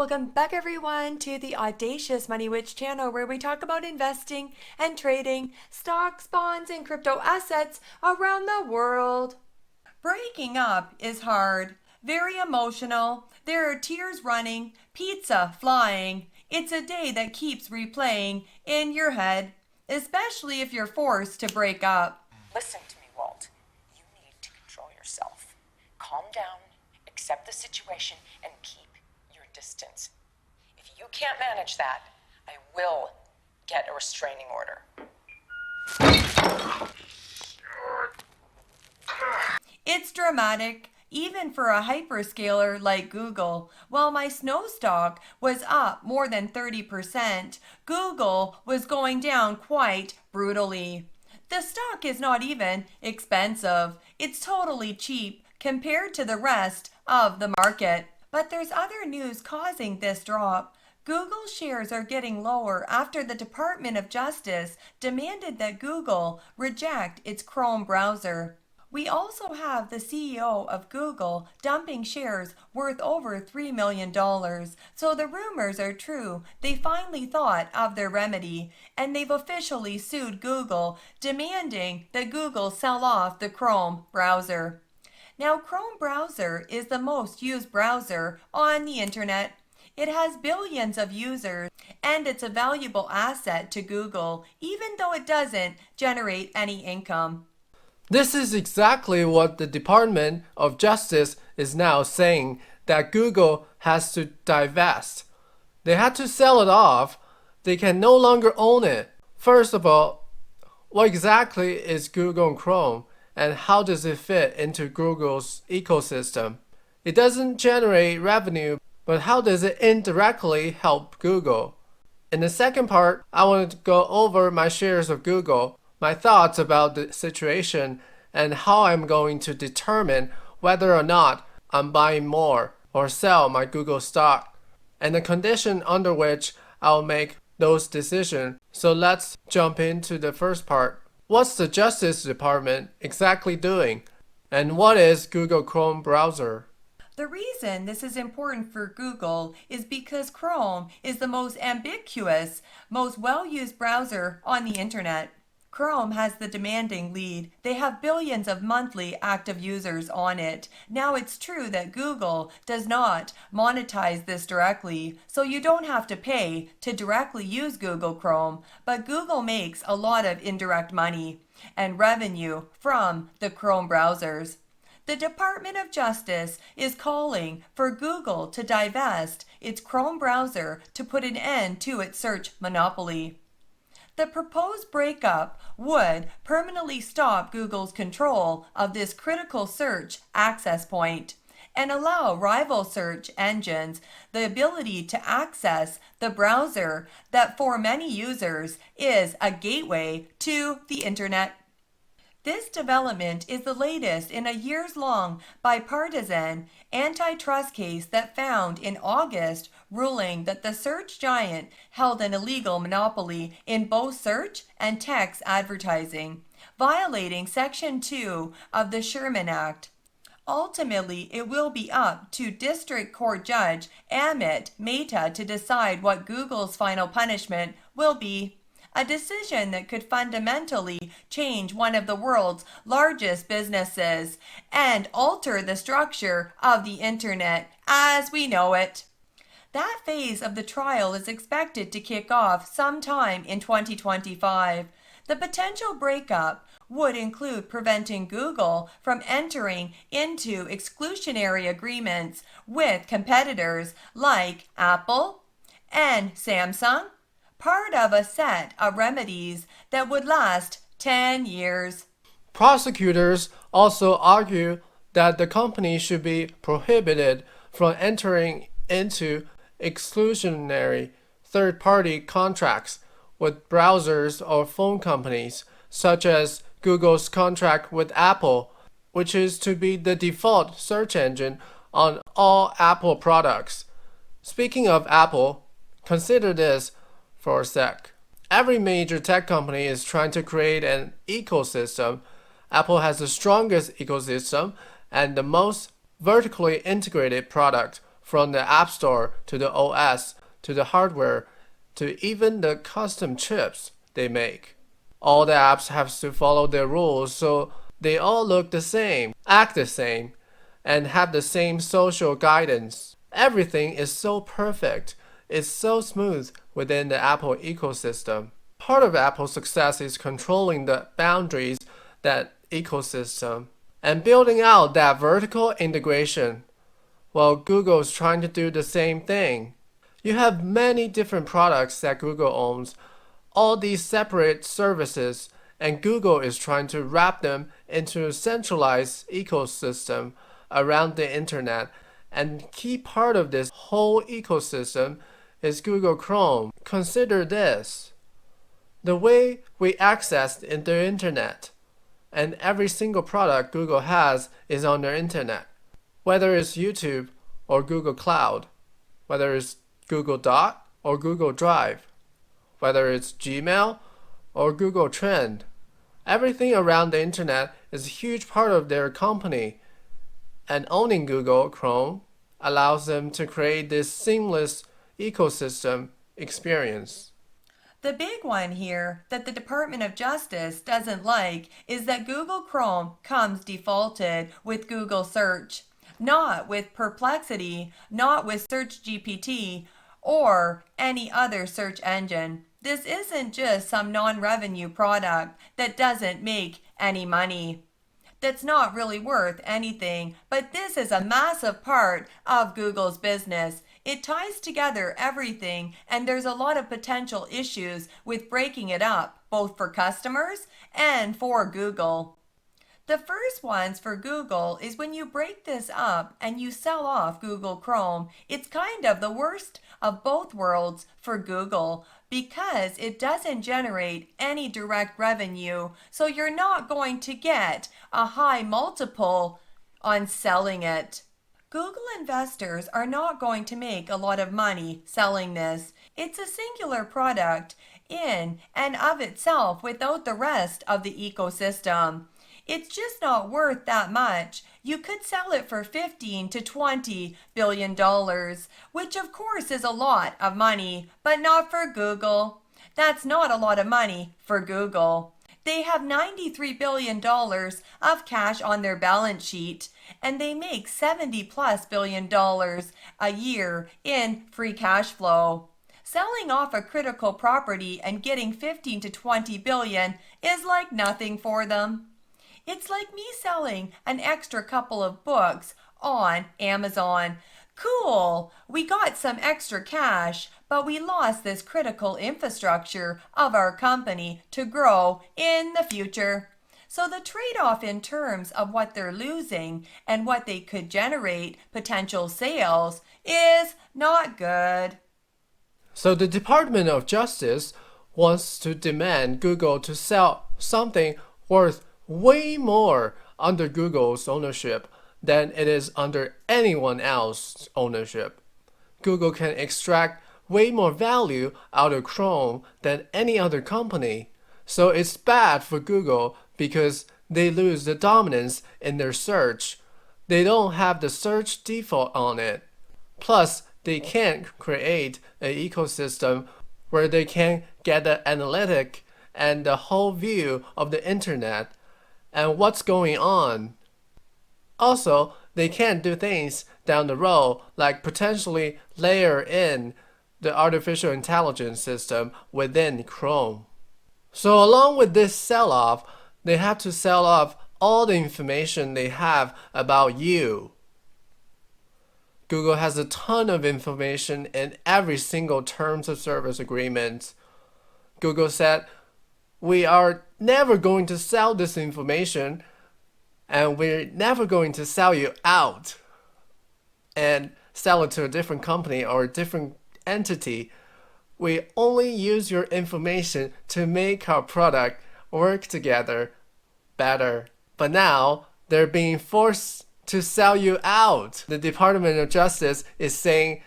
Welcome back everyone to the Audacious Money Witch channel where we talk about investing and trading stocks, bonds, and crypto assets around the world. Breaking up is hard, very emotional, there are tears running, pizza flying. It's a day that keeps replaying in your head, especially if you're forced to break up. Listen to me, Walt. You need to control yourself. Calm down, accept the situation, and keep your distance. If you can't manage that, I will get a restraining order. It's dramatic, even for a hyperscaler like Google. While my snow stock was up more than 30%, Google was going down quite brutally. The stock is not even expensive. It's totally cheap compared to the rest of the market. But there's other news causing this drop. Google shares are getting lower after the Department of Justice demanded that Google reject its Chrome browser. We also have the CEO of Google dumping shares worth over $3 million. So the rumors are true. They finally thought of their remedy, and they've officially sued Google, demanding that Google sell off the Chrome browser. Now, Chrome browser is the most used browser on the internet. It has billions of users, and it's a valuable asset to Google, even though it doesn't generate any income. This is exactly what the Department of Justice is now saying, that Google has to divest. They had to sell it off. They can no longer own it. First of all, what exactly is Google Chrome, and how does it fit into Google's ecosystem? It doesn't generate revenue, but how does it indirectly help Google? In the second part, I want to go over my shares of Google, my thoughts about the situation, and how I'm going to determine whether or not I'm buying more or sell my Google stock, and the condition under which I'll make those decisions. So let's jump into the first part. What's the Justice Department exactly doing? And what is Google Chrome browser? The reason this is important for Google is because Chrome is the most ambiguous, most well-used browser on the internet. Chrome has the demanding lead. They have billions of monthly active users on it. Now, it's true that Google does not monetize this directly, so you don't have to pay to directly use Google Chrome, but Google makes a lot of indirect money and revenue from the Chrome browsers. The Department of Justice is calling for Google to divest its Chrome browser to put an end to its search monopoly. The proposed breakup would permanently stop Google's control of this critical search access point and allow rival search engines the ability to access the browser that for many users is a gateway to the internet. This development is the latest in a years-long bipartisan antitrust case that found in August ruling that the search giant held an illegal monopoly in both search and text advertising, violating Section 2 of the Sherman Act. Ultimately, it will be up to District Court Judge Amit Mehta to decide what Google's final punishment will be. A decision that could fundamentally change one of the world's largest businesses and alter the structure of the internet as we know it. That phase of the trial is expected to kick off sometime in 2025. The potential breakup would include preventing Google from entering into exclusionary agreements with competitors like Apple and Samsung, part of a set of remedies that would last 10 years. Prosecutors also argue that the company should be prohibited from entering into exclusionary third-party contracts with browsers or phone companies, such as Google's contract with Apple, which is to be the default search engine on all Apple products. Speaking of Apple, consider this for a sec. Every major tech company is trying to create an ecosystem. Apple has the strongest ecosystem and the most vertically integrated product from the App Store to the OS to the hardware to even the custom chips they make. All the apps have to follow their rules so they all look the same, act the same, and have the same social guidance. Everything is so perfect. It's so smooth within the Apple ecosystem. Part of Apple's success is controlling the boundaries that ecosystem and building out that vertical integration, while Google is trying to do the same thing. You have many different products that Google owns, all these separate services, and Google is trying to wrap them into a centralized ecosystem around the internet. And key part of this whole ecosystem is Google Chrome. Consider this: the way we access the internet, and every single product Google has is on their internet. Whether it's YouTube or Google Cloud, whether it's Google Doc or Google Drive, whether it's Gmail or Google Trend, everything around the internet is a huge part of their company, and owning Google Chrome allows them to create this seamless ecosystem experience. The big one here that the Department of Justice doesn't like is that Google Chrome comes defaulted with Google Search, not with Perplexity, not with Search GPT, or any other search engine. This isn't just some non-revenue product that doesn't make any money, that's not really worth anything, but this is a massive part of Google's business. It ties together everything, and there's a lot of potential issues with breaking it up, both for customers and for Google. The first ones for Google is when you break this up and you sell off Google Chrome, it's kind of the worst of both worlds for Google because it doesn't generate any direct revenue, so you're not going to get a high multiple on selling it. Google investors are not going to make a lot of money selling this. It's a singular product in and of itself without the rest of the ecosystem. It's just not worth that much. You could sell it for $15 to $20 billion, which of course is a lot of money, but not for Google. That's not a lot of money for Google. They have $93 billion of cash on their balance sheet, and they make $70+ billion a year in free cash flow. Selling off a critical property and getting 15 to 20 billion is like nothing for them. It's like me selling an extra couple of books on Amazon. Cool, we got some extra cash, but we lost this critical infrastructure of our company to grow in the future. So the trade-off in terms of what they're losing and what they could generate potential sales is not good. So the Department of Justice wants to demand Google to sell something worth way more under Google's ownership than it is under anyone else's ownership. Google can extract way more value out of Chrome than any other company. So it's bad for Google because they lose the dominance in their search. They don't have the search default on it. Plus, they can't create an ecosystem where they can get the analytic and the whole view of the internet and what's going on. Also, they can't do things down the road like potentially layer in the artificial intelligence system within Chrome. So along with this sell-off, they have to sell off all the information they have about you. Google has a ton of information in every single terms of service agreement. Google said, we are never going to sell this information and we're never going to sell you out and sell it to a different company or a different entity. We only use your information to make our product work together better. But now they're being forced to sell you out. The Department of Justice is saying,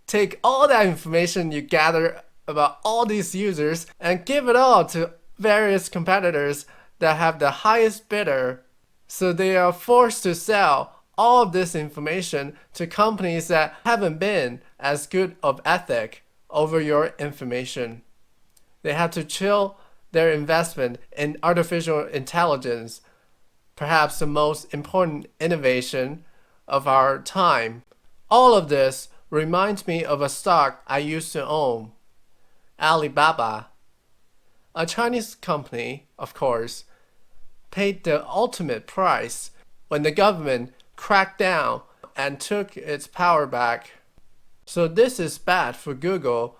take all that information you gather about all these users and give it all to various competitors that have the highest bidder. So they are forced to sell all of this information to companies that haven't been as good of ethic over your information. They had to chill their investment in artificial intelligence, perhaps the most important innovation of our time. All of this reminds me of a stock I used to own, Alibaba. A Chinese company, of course, paid the ultimate price when the government cracked down and took its power back. So this is bad for Google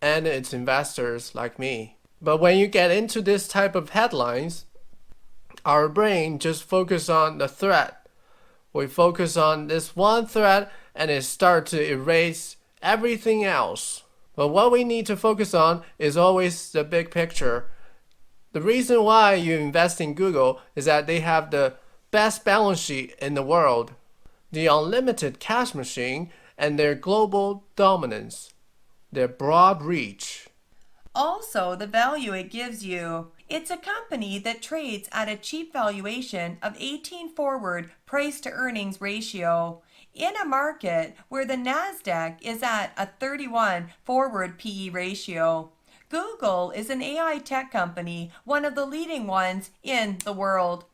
and its investors like me. But when you get into this type of headlines, our brain just focuses on the threat. We focus on this one threat and it starts to erase everything else. But what we need to focus on is always the big picture. The reason why you invest in Google is that they have the best balance sheet in the world, the unlimited cash machine, and their global dominance, their broad reach. Also, the value it gives you. It's a company that trades at a cheap valuation of 18 forward price to earnings ratio in a market where the NASDAQ is at a 31 forward PE ratio. Google is an AI tech company, one of the leading ones in the world.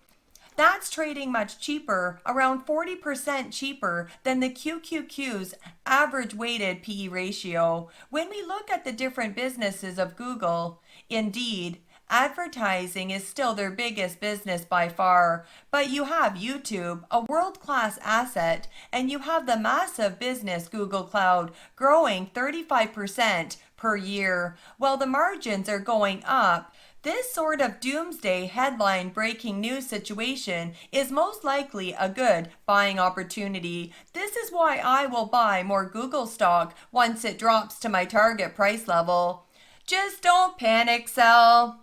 That's trading much cheaper, around 40% cheaper than the QQQ's average weighted PE ratio. When we look at the different businesses of Google, indeed, advertising is still their biggest business by far, but you have YouTube, a world-class asset, and you have the massive business Google Cloud growing 35% per year, while the margins are going up. This sort of doomsday headline breaking news situation is most likely a good buying opportunity. This is why I will buy more Google stock once it drops to my target price level. Just don't panic sell.